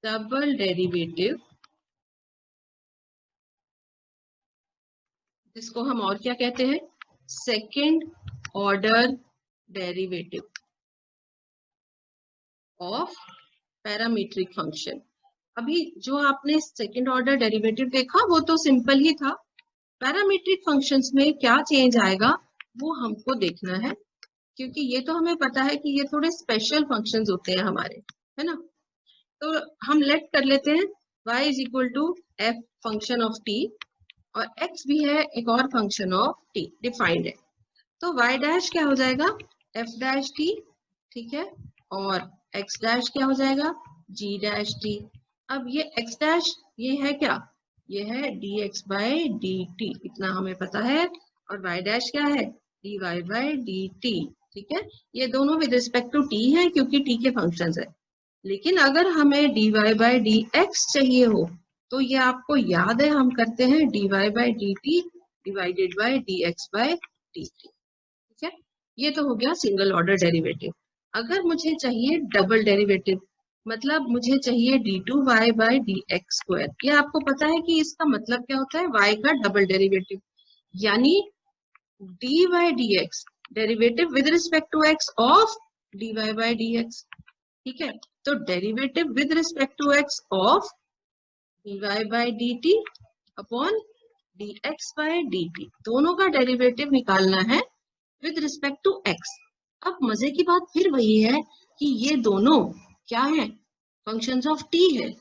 Double derivative, जिसको हम और क्या कहते हैं, second order derivative of parametric function. अभी जो आपने सेकेंड ऑर्डर डेरिवेटिव देखा वो तो सिंपल ही था। पैरामीट्रिक फंक्शंस में क्या चेंज आएगा वो हमको देखना है, क्योंकि ये तो हमें पता है कि ये थोड़े स्पेशल फंक्शंस होते हैं हमारे, है ना। तो हम लेट कर लेते हैं y is equal to F function of t, और x भी है एक और फंक्शन ऑफ t डिफाइंड है। तो y डैश क्या हो जाएगा, f डैश t, ठीक है, और x डैश क्या हो जाएगा, g डैश t। अब ये x डैश ये है क्या, ये है dx बाय dt, इतना हमें पता है, और y डैश क्या है, dy बाय dt, ठीक है। ये दोनों विद रिस्पेक्ट टू t है क्योंकि t के फंक्शंस है। लेकिन अगर हमें dy बाय dx चाहिए हो तो ये आपको याद है हम करते हैं dy by dt divided by dx by dt, ठीक है। ये तो हो गया सिंगल ऑर्डर डेरिवेटिव। अगर मुझे चाहिए डबल डेरिवेटिव, मतलब मुझे चाहिए d2y बाय dx स्क्वायर। ये आपको पता है कि इसका मतलब क्या होता है, y का डबल डेरिवेटिव, यानी dy bye dx derivative with respect to x of dy bye dx, ठीक है। तो derivative with respect to x of dy by dt upon dx by dt, दोनों का डेरिवेटिव निकालना है विद रिस्पेक्ट टू x। अब मजे की बात फिर वही है कि ये दोनों क्या है, फंक्शंस ऑफ t है।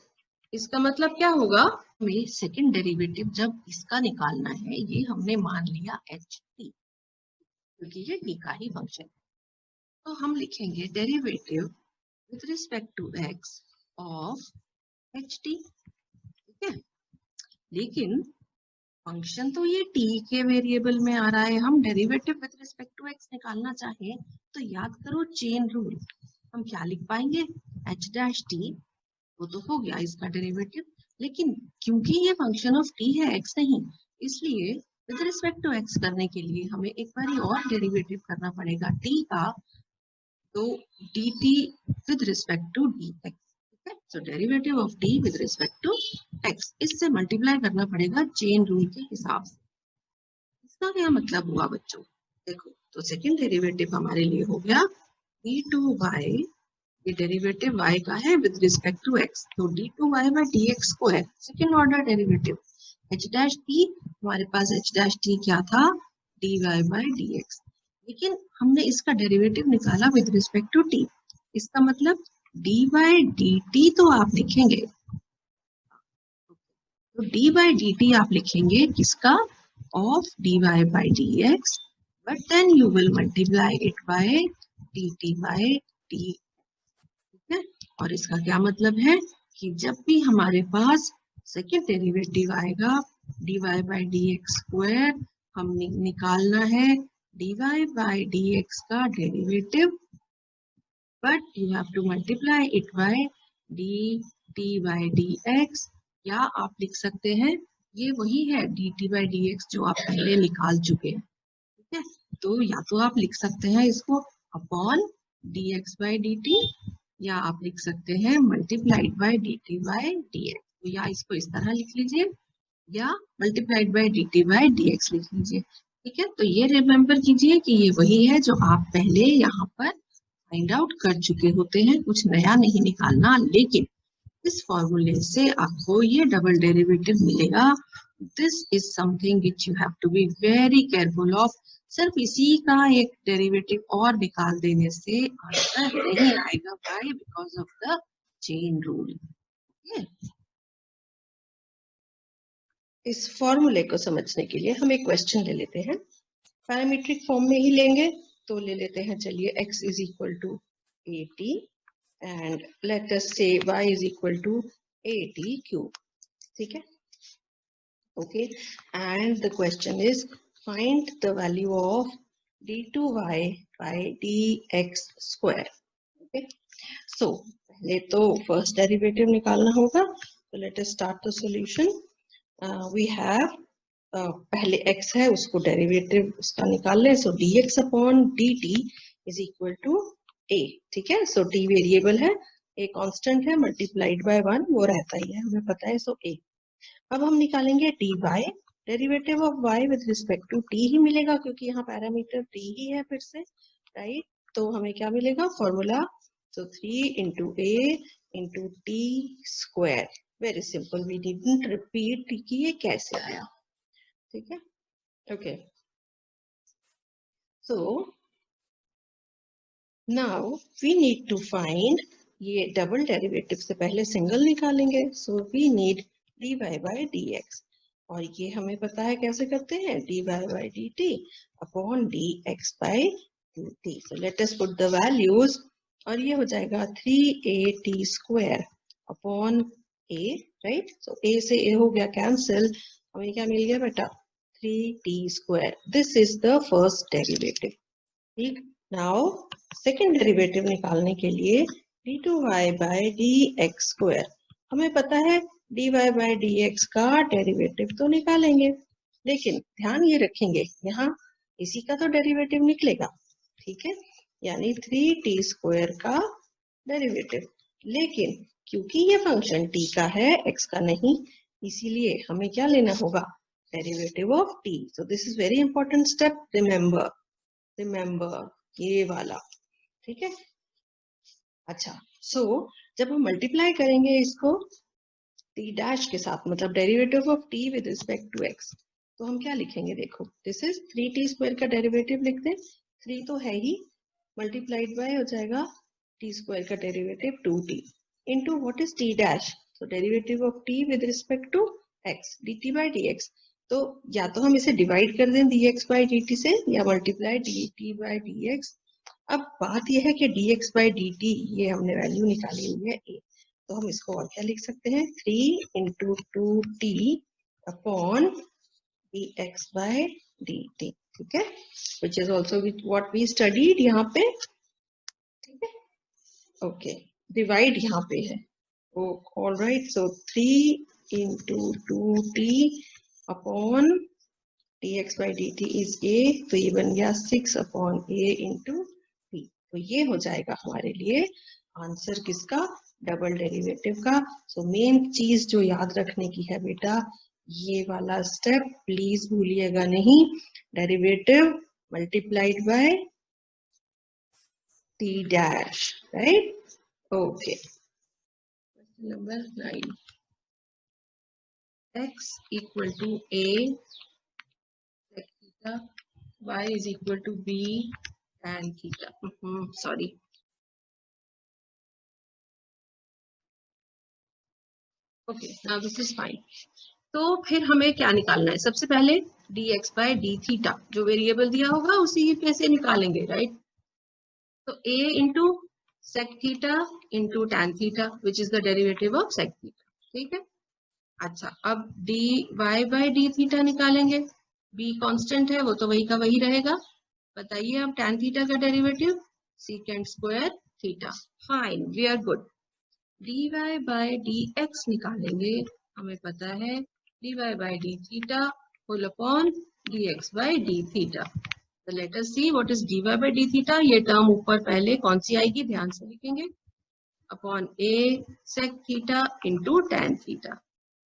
इसका मतलब क्या होगा, हमें सेकंड डेरिवेटिव जब इसका निकालना है, ये हमने मान लिया h t, क्योंकि ये t का ही फंक्शन है, तो हम लिखेंगे derivative with respect to x of h t, ठीक है। लेकिन फंक्शन तो ये t के वेरिएबल में आ रहा है, हम derivative with respect to x निकालना चाहें तो याद करो चेन रूल, हम क्या लिख पाएंगे, h डैश t, वो तो हो गया इसका डेरिवेटिव। लेकिन क्योंकि ये फंक्शन ऑफ t है x नहीं, इसलिए विद रिस्पेक्ट टू x करने के लिए हमें एक बार और डेरिवेटिव करना पड़ेगा t का, तो dt with respect to dx, ठीक है। So derivative of t with respect to x, इससे मल्टीप्लाई करना पड़ेगा चेन रूल के हिसाब से। इसका क्या मतलब हुआ बच्चों, देखो, तो सेकंड डेरिवेटिव हमारे लिए हो गया d2y, ये डेरिवेटिव y का है विद रिस्पेक्ट टू x, तो d2y बाय dx को है second order derivative. h dash t, हमारे पास h डैश t क्या था, dy बाय dx, लेकिन हमने इसका डेरिवेटिव निकाला विद रिस्पेक्ट टू t, इसका मतलब d बाय dt तो आप लिखेंगे, तो d बाय dt आप लिखेंगे किसका, of dy bye dx, but then you will multiply it by dt by d, ठीक है। और इसका क्या मतलब है कि जब भी हमारे पास सेकेंड डेरिवेटिव आएगा dy बाय dx स्क्वायर, हम निकालना है dy बाय dx का derivative, but you have to multiply it by dt by dx, या आप लिख सकते हैं ये वही है dt by dx जो आप पहले निकाल चुके हैं, ठीक है। तो या तो आप लिख सकते हैं इसको अपॉन dx by dt, या आप लिख सकते हैं multiplied by dt by dx, तो या इसको इस तरह लिख लीजिए या multiplied by dt by dx लिख लीजिए, ठीक है। तो ये रिमेम्बर कीजिए कि ये वही है जो आप पहले यहाँ पर फाइंड आउट कर चुके होते हैं, कुछ नया नहीं निकालना। लेकिन इस फॉर्मूले से आपको ये डबल डेरिवेटिव मिलेगा, this is something which you have to be very careful of. सिर्फ इसी का एक डेरिवेटिव और निकाल देने से आंसर नहीं आएगा, why, because of the chain rule. इस फॉर्मूले को समझने के लिए हम एक क्वेश्चन ले लेते हैं, पैरामीट्रिक फॉर्म में ही लेंगे, तो ले लेते हैं, चलिए x is equal to at and let us say y is equal to at cube, ठीक है, okay, and the question is find the value of d2y by dx square, okay। So पहले तो फर्स्ट डेरिवेटिव निकालना होगा, so let us start the solution। we have पहले x है उसको derivative उसका निकाल लें, so dx अपॉन dt is equal to a, ठीक है। सो t वेरिएबल है ए कांस्टेंट है, मल्टीप्लाइड बाय 1 वो रहता ही है, हमें पता है, सो ए। अब हम निकालेंगे D Y, derivative of Y with respect to T ही मिलेगा क्योंकि यहाँ पैरामीटर टी ही है फिर से, राइट। तो हमें क्या मिलेगा formula, so 3 into a into t square, very simple, we didn't repeat कि ये कैसे आया, ठीक है, okay। So now we need to find, ये डबल डेरिवेटिव से पहले सिंगल निकालेंगे, so we need dy by dx, और ये हमें पता है कैसे करते हैं, dy by dt upon dx by dt, so let us put the values, और ये हो जाएगा 3at square upon a, right. So a से a हो गया कैंसिल, हमें क्या मिल गया बेटा 3t square, this is the first derivative, ठीक। नाउ सेकेंड डेरिवेटिव निकालने के लिए d2y by dx square, हमें पता है dy by dx का डेरिवेटिव तो निकालेंगे, लेकिन ध्यान ये रखेंगे यहाँ इसी का तो डेरिवेटिव निकलेगा, ठीक है, यानी 3t स्क्वायर का डेरिवेटिव, लेकिन क्योंकि ये फंक्शन t का है x का नहीं, इसीलिए हमें क्या लेना होगा, derivative of t, so this is very important step, remember ये वाला, ठीक है। अच्छा, सो जब हम मल्टीप्लाई करेंगे इसको t डैश के साथ, मतलब derivative of t with respect to x, तो हम क्या लिखेंगे, देखो दिस इज 3t स्क्वायर का डेरिवेटिव लिख दें, 3 तो है ही, मल्टीप्लाइड बाय हो जाएगा t स्क्वायर का derivative 2t into what is t dash, तो derivative of t with respect to x dt by dx, तो या तो हम इसे डिवाइड कर दें dx by dt से, या मल्टीप्लाई dt by dx। अब बात यह है कि dx by dt ये हमने वैल्यू निकाली हुई है a, तो हम इसको और क्या लिख सकते हैं, 3 into 2t upon dx by dt, ठीक है, which is also what we studied यहाँ पे, ठीक है, ओके, डिवाइड यहाँ पे है, all right, so 3 into 2t upon dx by dt is a, तो ये बन गया 6 अपॉन a into p, तो ये हो जाएगा हमारे लिए आंसर किसका, डबल डेरिवेटिव का। सो मेन चीज जो याद रखने की है बेटा, ये वाला स्टेप प्लीज भूलिएगा नहीं, derivative multiplied by t dash, right, okay. Question number 9, x equal to a sec theta, y is equal to b tan theta, sorry, okay, now this is fine. तो फिर हमें क्या निकालना है, सबसे पहले dx by d थीटा जो variable दिया होगा उसी पे से निकालेंगे, राइट। तो a into sec theta into tan theta which is the derivative of sec theta, ठीक है। अच्छा, अब dy by d थीटा निकालेंगे, b कांस्टेंट है वो तो वही का वही रहेगा, बताइए अब tan थीटा का derivative secant square theta, fine, we are good. dy by dx निकालेंगे, हमें पता है dy by d theta whole upon dx by d theta, so let us see what is dy by d theta, ये term ऊपर पहले कौन सी आएगी, ध्यान से लिखेंगे, upon a sec theta into tan theta,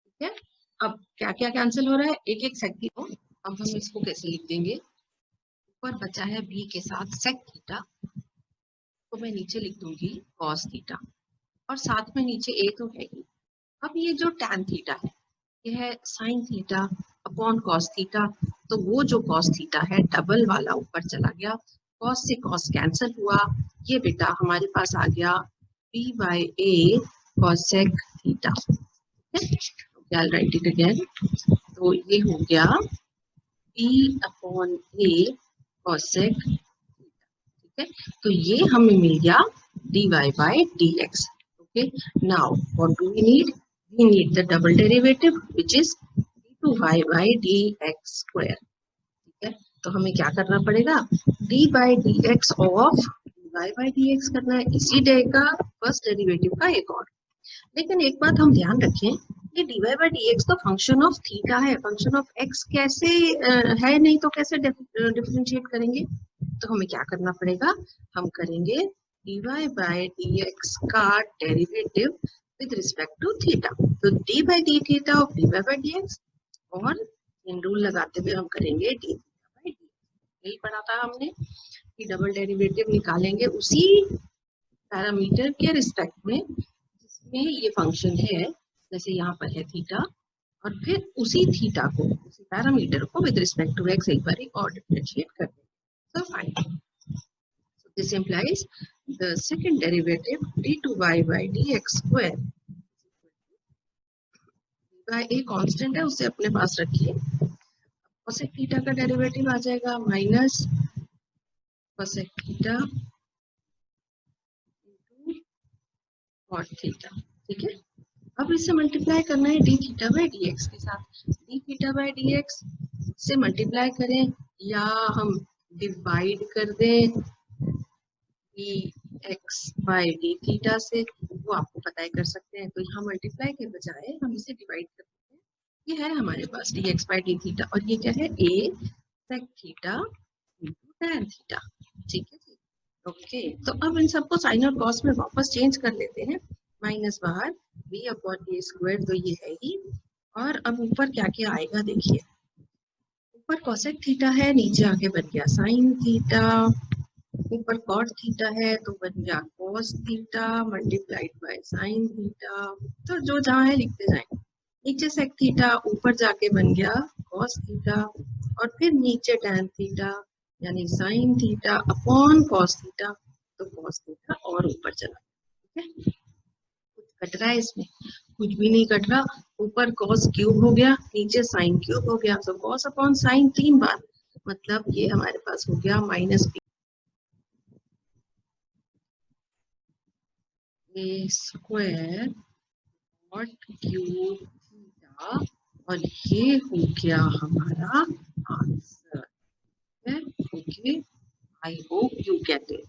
ठीक है। अब क्या क्या कैंसिल हो रहा है, एक एक sec theta, अब हम इसको कैसे लिख देंगे, ऊपर बचा है b के साथ sec theta, तो मैं नीचे लिख दूंगी cos theta, और साथ में नीचे a तो है ही। अब ये जो tan थीटा है ये है sin theta upon cos theta, तो वो जो cos थीटा है डबल वाला ऊपर चला गया, cos से cos कैंसिल हुआ, ये बेटा हमारे पास आ गया b by a cosec theta, I'll write it again, तो ये हो गया b अपॉन a cosec, ठीक है, तो ये हमें मिल गया dy by dx, okay। Now what do we need, we need the double derivative which is d2y by dx square, ठीक है। तो हमें क्या करना पड़ेगा, d by dx of y by dx करना है, इसी डे का फर्स्ट डेरिवेटिव का एक और, लेकिन एक बात हम ध्यान रखें, ये dy by dx तो फंक्शन ऑफ थीटा है, फंक्शन ऑफ x कैसे है नहीं, तो कैसे डिफरेंशिएट करेंगे, तो हमें क्या करना पड़ेगा, हम करेंगे dy बाय dx का derivative with respect to theta. तो d by D theta of dy by dx और इन रूल लगाते हुए हम करेंगे d थीटा बाई डी। यही पढ़ा था हमने कि डबल डेरिवेटिव निकालेंगे उसी पैरामीटर के रिस्पेक्ट में जिसमें ये फंक्शन है, जैसे यहाँ पर है थीटा, और फिर उसी थीटा को, उसी पैरामीटर को विद रिस्पेक्ट टू x एक बार और डिफरेंशिएट कर देंगे। So fine, so this implies the second derivative d2y by dx square y एक कांस्टेंट है, उसे अपने पास रखिए। कोसेक थीटा का डेरिवेटिव आ जाएगा minus cosec theta into cot theta. ठीक है, अब इसे मल्टीप्लाई करना है D theta by D X के साथ। D theta by D X से मल्टीप्लाई करें या हम डिवाइड कर दें D X by D theta से, वो आपको पता ही कर सकते हैं। तो यहाँ मल्टीप्लाई के बजाय हम इसे डिवाइड कर देते हैं। ये है हमारे पास D X by D theta, और ये क्या है, A sec theta into tan theta. ठीक है जी, ओके। तो अब इन सबको साइन और कॉस में वापस चेंज कर लेते हैं। माइनस बाहर v अपॉन ए स्क्वायर, तो ये है ही। और अब ऊपर क्या क्या आएगा देखिए, ऊपर कोसेक थीटा है, नीचे आके बन गया साइन थीटा, ऊपर कॉट थीटा है तो बन गया cos theta multiplied by sine theta. तो जो जहाँ है लिखते जाएं। नीचे सेक थीटा, ऊपर जाके बन गया कॉस थीटा, और फिर नीचे टैन थीटा यानी sine theta upon cos theta, तो कॉस थीटा और ऊपर चला। ठीक है, कुछ कट रहा है इसमें? कुछ भी नहीं कट रहा। ऊपर कॉस क्यूब हो गया, नीचे साइन क्यूब हो गया, तो कॉस अपॉन साइन 3 बार, मतलब ये हमारे पास हो गया माइनस ए स्क्वायर कॉट क्यूब थीटा, और ये हो गया हमारा answer. Okay, I hope you get it.